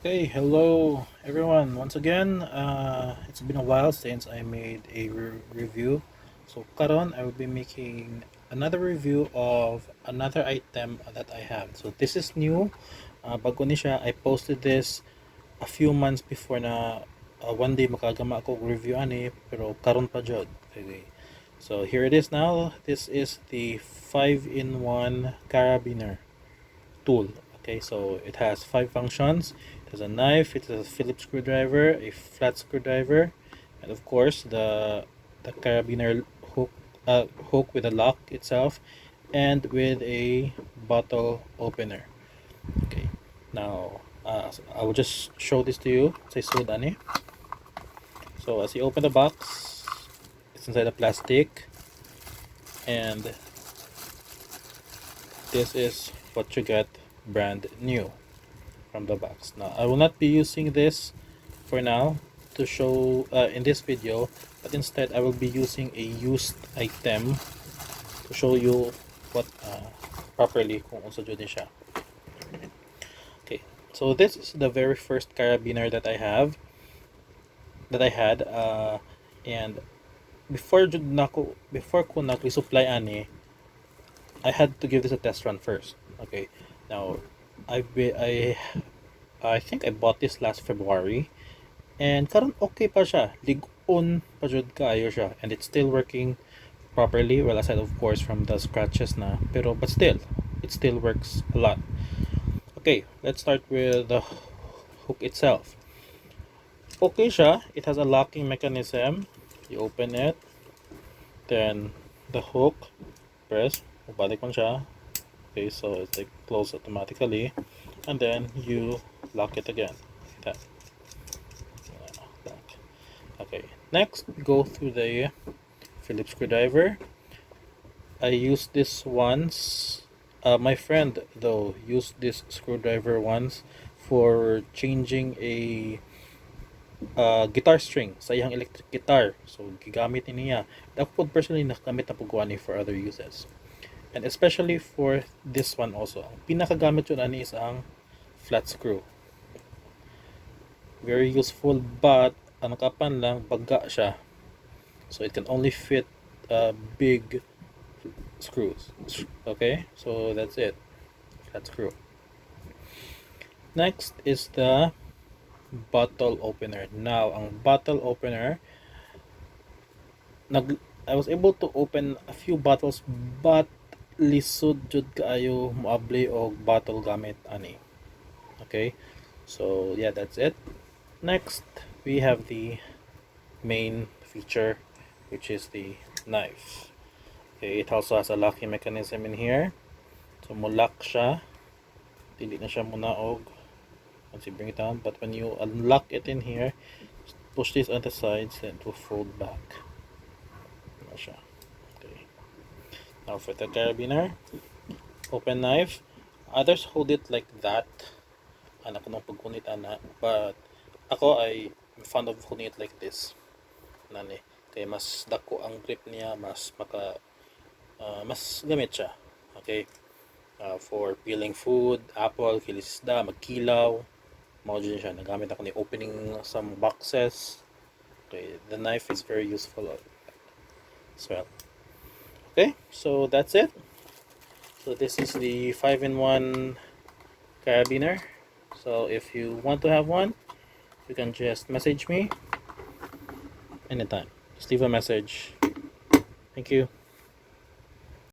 Okay, hello everyone. Once again, it's been a while since I made a review. So karon I will be making another review of another item that I have. So this is new. Bago ni siya, I posted this a few months before na one day makagama ako review ani pero karon pa jud. Okay. So here it is now. This is the 5-in-1 carabiner tool. Okay, so it has 5 functions. It has a knife, it has a Phillips screwdriver, a flat screwdriver, and of course the carabiner hook with a lock itself, and with a bottle opener. Okay, now so I will just show this to you. Say so, Dani. So as you open the box, it's inside a plastic, and this is what you get brand new from the box. Now I will not be using this for now to show in this video, but instead I will be using a used item to show you what properly kung unsa jud ni siya. Okay, so this is the very first carabiner that I had, and before ko nag-supply ani, I had to give this a test run first. Okay, now I think I bought this last February, and karon okay pa siya, lig-on pa jud kaayo siya, and it's still working properly, well aside of course from the scratches na, pero but still it still works a lot. Okay, let's start with the hook itself. Okay siya, it has a locking mechanism. You open it, then the hook, press, balik mo siya. Okay, so it's like closed automatically, and then you lock it again like that. Okay, next go through the Phillips screwdriver. I used this once. My friend though used this screwdriver once for changing a guitar string sa iyang electric guitar. So gigamit niya. Ako personally nakamit na po ani for other uses. And especially for this one also. Ang pinakagamit yun ani is ang flat screw. Very useful, but ang kapan lang bagga siya. So it can only fit big screws. Okay, so that's it. Flat screw. Next is the bottle opener. Now, ang bottle opener, I was able to open a few bottles, but lisod jud kaayo moabli og bottle gamit ani. Okay, so yeah, that's it. Next, we have the main feature, which is the knife. Okay, it also has a locking mechanism in here. So mo-lock siya, dili na siya munaog once you bring it down, but when you unlock it in here, push this on the sides and it will fold back. Okay. Now for the carabiner, open knife. Others hold it like that, anak ko nung pagkunit ana, but ako ay fond of holding it like this. Nani, kaya mas dako ang grip niya, mas gamit siya. Okay, for peeling food, apple, kilisda, magkilaw, mao din siya. Nagamit ako ni opening some boxes. Okay, the knife is very useful as well. Okay, so that's it. So this is the 5-in-1 carabiner. So if you want to have one, you can just message me anytime. Just leave a message. Thank you.